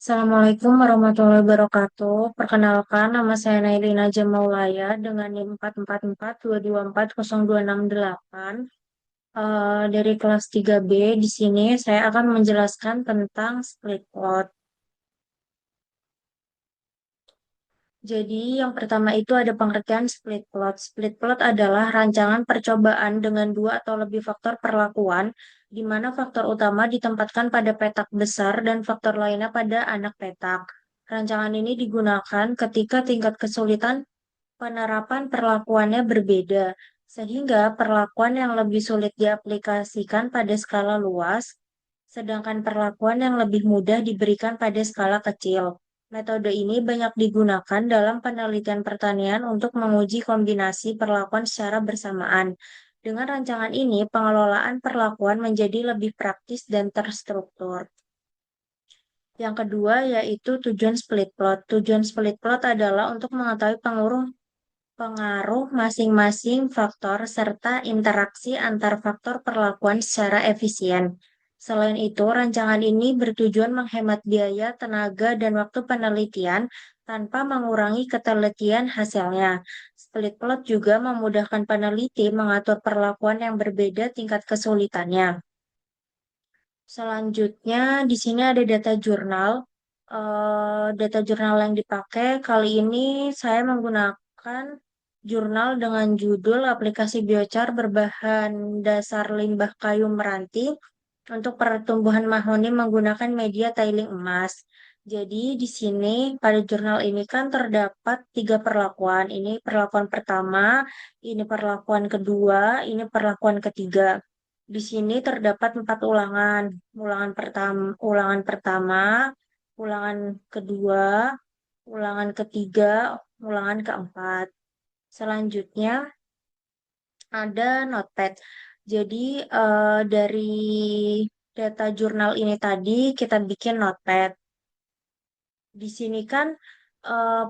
Assalamualaikum warahmatullahi wabarakatuh. Perkenalkan, nama saya Nailina Jamaulaya dengan NIM 444224028 dari kelas 3B. Di sini saya akan menjelaskan tentang split plot. Jadi, yang pertama itu ada pengertian split plot. Split plot adalah rancangan percobaan dengan dua atau lebih faktor perlakuan, di mana faktor utama ditempatkan pada petak besar dan faktor lainnya pada anak petak. Rancangan ini digunakan ketika tingkat kesulitan penerapan perlakuannya berbeda, sehingga perlakuan yang lebih sulit diaplikasikan pada skala luas, sedangkan perlakuan yang lebih mudah diberikan pada skala kecil. Metode ini banyak digunakan dalam penelitian pertanian untuk menguji kombinasi perlakuan secara bersamaan. Dengan rancangan ini, pengelolaan perlakuan menjadi lebih praktis dan terstruktur. Yang kedua yaitu tujuan split plot. Tujuan split plot adalah untuk mengetahui pengaruh masing-masing faktor serta interaksi antar faktor perlakuan secara efisien. Selain itu, rancangan ini bertujuan menghemat biaya, tenaga, dan waktu penelitian tanpa mengurangi ketelitian hasilnya. Split plot juga memudahkan peneliti mengatur perlakuan yang berbeda tingkat kesulitannya. Selanjutnya, di sini ada data jurnal. Data jurnal yang dipakai kali ini saya menggunakan jurnal dengan judul Aplikasi Biochar Berbahan Dasar Limbah Kayu Meranti untuk Pertumbuhan Mahoni Menggunakan Media Tiling Emas. Jadi di sini pada jurnal ini kan terdapat tiga perlakuan. Ini perlakuan pertama, ini perlakuan kedua, ini perlakuan ketiga. Di sini terdapat empat ulangan. Ulangan pertama, ulangan kedua, ulangan ketiga, ulangan keempat. Selanjutnya ada notepad. Jadi dari data jurnal ini tadi kita bikin notepad. Di sini kan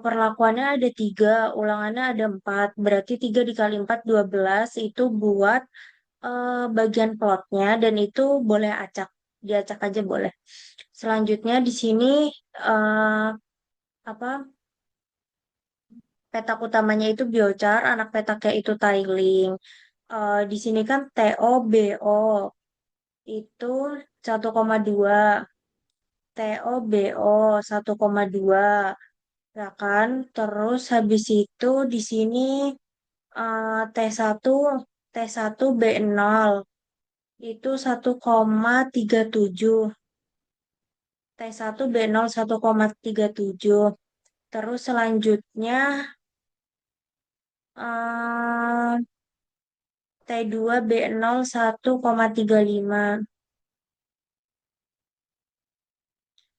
perlakuannya ada tiga, ulangannya ada empat. Berarti 3 dikali 4, 12 itu buat bagian plotnya dan itu boleh acak, diacak aja boleh. Selanjutnya di sini eh, apa petak utamanya itu biochar, anak petaknya itu tiling. Di sini kan TOBO itu 1,2, TOBO 1,2, ya kan? Terus habis itu di sini T1 T1B0 itu 1,37. T1B0 1,37. Terus selanjutnya eh, T2B0 1,35.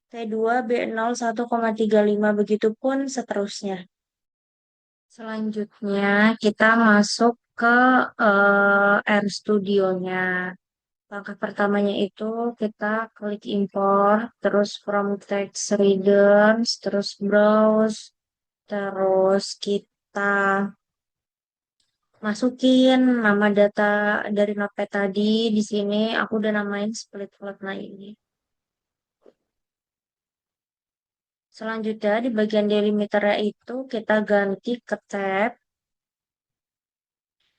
T2B0 1,35. Begitupun seterusnya. Selanjutnya kita masuk ke RStudio-nya. Langkah pertamanya itu kita klik import, terus from text readers, terus browse, terus kita masukin nama data dari Notepad tadi. Di sini aku udah namain split plot nah ini. Selanjutnya di bagian delimiter itu kita ganti ke tab.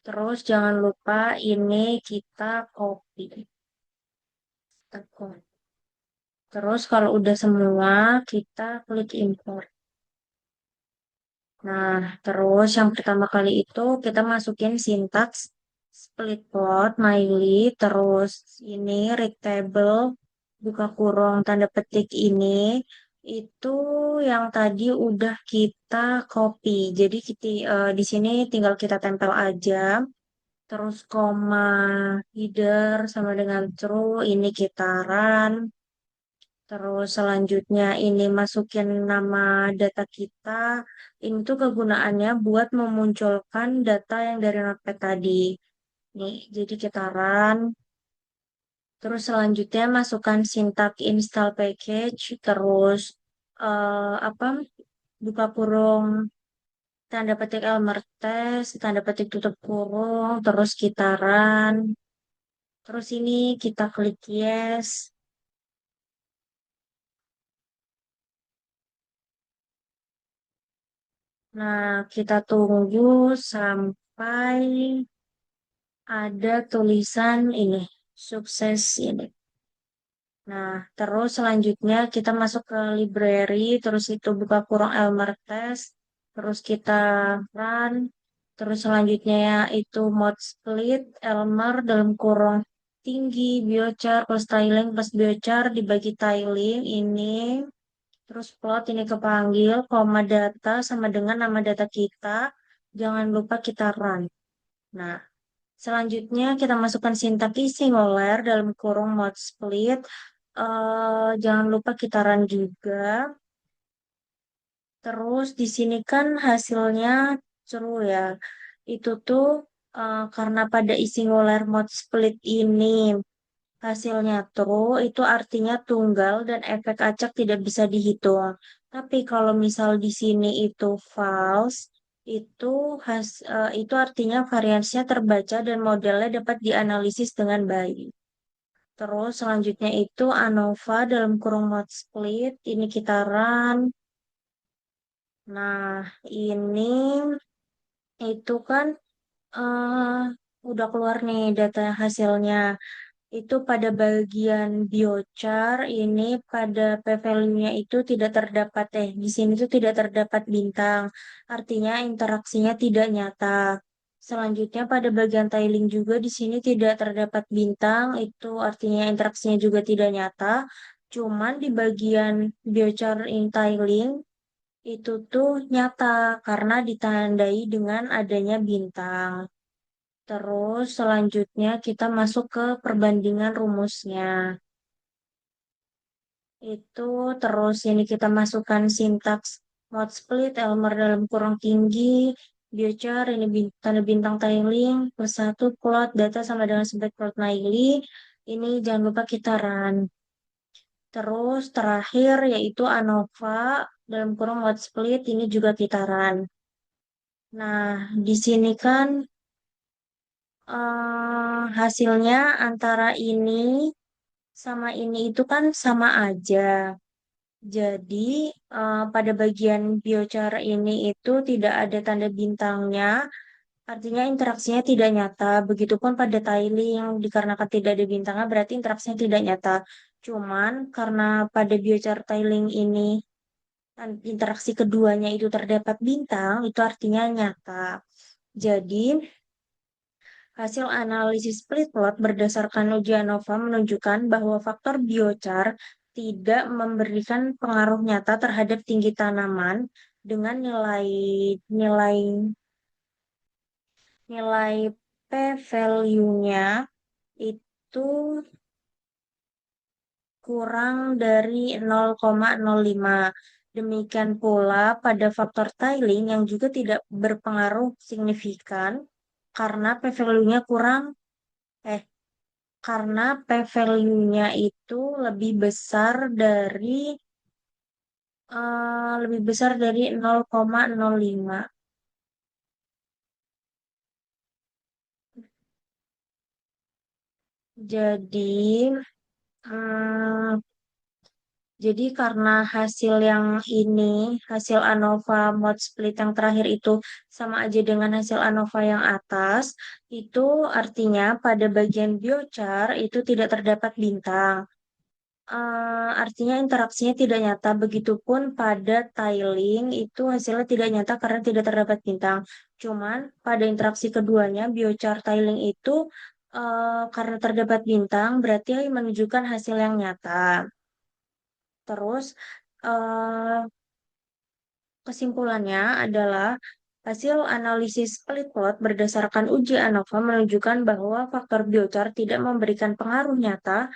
Terus jangan lupa ini kita copy. Tekan. Terus kalau udah semua kita klik import. Nah, terus yang pertama kali itu kita masukin sintaks split plot, Miley, terus ini rectable, buka kurung tanda petik ini, itu yang tadi udah kita copy. Jadi di sini tinggal kita tempel aja, terus koma header sama dengan true, ini kita run. Terus selanjutnya ini masukin nama data kita. Ini tuh kegunaannya buat memunculkan data yang dari Notepad tadi. Nih, jadi kita run. Terus selanjutnya masukkan sintak install package. Terus apa? Buka kurung tanda petik Elmer test, tanda petik tutup kurung. Terus kita run. Terus ini kita klik yes. Nah, kita tunggu sampai ada tulisan ini, sukses ini. Nah, terus selanjutnya kita masuk ke library, terus itu buka kurung Elmer test, terus kita run, terus selanjutnya ya itu mode split, Elmer dalam kurung tinggi, biochar plus tiling plus biochar dibagi tiling ini, terus plot ini kepanggil, koma data sama dengan nama data kita, jangan lupa kita run. Nah, selanjutnya kita masukkan sintak singular dalam kurung mode split. Jangan lupa kita run juga. Terus di sini kan hasilnya seru ya. Itu tuh karena pada singular mode split ini hasilnya true, itu artinya tunggal dan efek acak tidak bisa dihitung. Tapi kalau misal di sini itu false, itu itu artinya variansnya terbaca dan modelnya dapat dianalisis dengan baik. Terus selanjutnya itu ANOVA dalam kurung mode split, ini kita run. Nah, ini itu kan eh udah keluar nih data hasilnya. Itu pada bagian biochar ini pada p-value-nya itu tidak terdapat di sini tuh tidak terdapat bintang. Artinya interaksinya tidak nyata. Selanjutnya pada bagian tiling juga di sini tidak terdapat bintang, itu artinya interaksinya juga tidak nyata. Cuman di bagian biochar in tiling itu tuh nyata karena ditandai dengan adanya bintang. Terus selanjutnya kita masuk ke perbandingan rumusnya. Itu terus ini kita masukkan sintaks mode split, Elmer dalam kurung tinggi, biochar, ini tanda bintang tiling, plus satu plot, data sama dengan sebaik plot Naili. Ini jangan lupa kita run. Terus terakhir yaitu ANOVA dalam kurung mode split, ini juga kita run. Nah, di sini kan hasilnya antara ini sama ini itu kan sama aja. Jadi pada bagian biochar ini itu tidak ada tanda bintangnya, artinya interaksinya tidak nyata. Begitupun pada tiling, dikarenakan tidak ada bintangnya berarti interaksinya tidak nyata. Cuman karena pada biochar tiling ini interaksi keduanya itu terdapat bintang, itu artinya nyata. Jadi hasil analisis split plot berdasarkan uji ANOVA menunjukkan bahwa faktor biochar tidak memberikan pengaruh nyata terhadap tinggi tanaman dengan nilai nilai nilai p-value-nya itu kurang dari 0,05. Demikian pula pada faktor tiling yang juga tidak berpengaruh signifikan karena p-value-nya kurang eh karena p-value-nya itu lebih besar dari 0,05. Jadi hmm, jadi karena hasil yang ini, hasil ANOVA mode split yang terakhir itu sama aja dengan hasil ANOVA yang atas, itu artinya pada bagian biochar itu tidak terdapat bintang. Artinya interaksinya tidak nyata. Begitupun pada tiling itu hasilnya tidak nyata karena tidak terdapat bintang. Cuman pada interaksi keduanya biochar tiling itu karena terdapat bintang berarti menunjukkan hasil yang nyata. Terus eh, kesimpulannya adalah hasil analisis split plot berdasarkan uji ANOVA menunjukkan bahwa faktor biochar tidak memberikan pengaruh nyata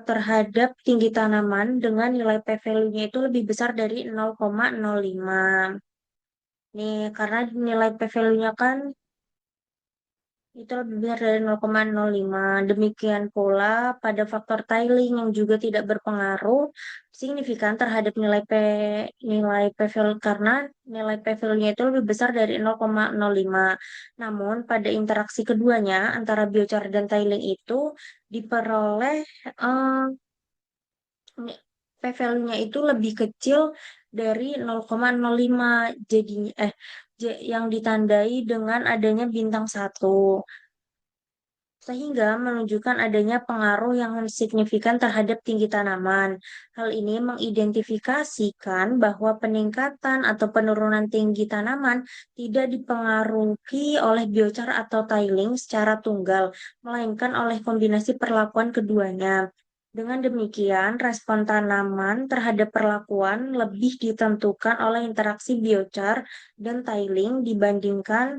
terhadap tinggi tanaman dengan nilai p-value-nya itu lebih besar dari 0,05. Nih, karena nilai p-value-nya kan itu lebih besar dari 0,05. Demikian pula pada faktor tiling yang juga tidak berpengaruh signifikan terhadap nilai p-value karena nilai p-value-nya itu lebih besar dari 0,05. Namun pada interaksi keduanya antara biochar dan tiling itu diperoleh eh, p-value-nya itu lebih kecil dari 0,05 jadi yang ditandai dengan adanya bintang satu, sehingga menunjukkan adanya pengaruh yang signifikan terhadap tinggi tanaman. Hal ini mengidentifikasikan bahwa peningkatan atau penurunan tinggi tanaman tidak dipengaruhi oleh biochar atau tiling secara tunggal, melainkan oleh kombinasi perlakuan keduanya. Dengan demikian, respon tanaman terhadap perlakuan lebih ditentukan oleh interaksi biochar dan tiling dibandingkan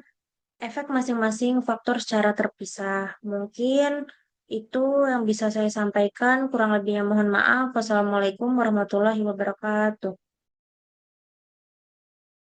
efek masing-masing faktor secara terpisah. Mungkin itu yang bisa saya sampaikan. Kurang lebihnya mohon maaf. Wassalamualaikum warahmatullahi wabarakatuh.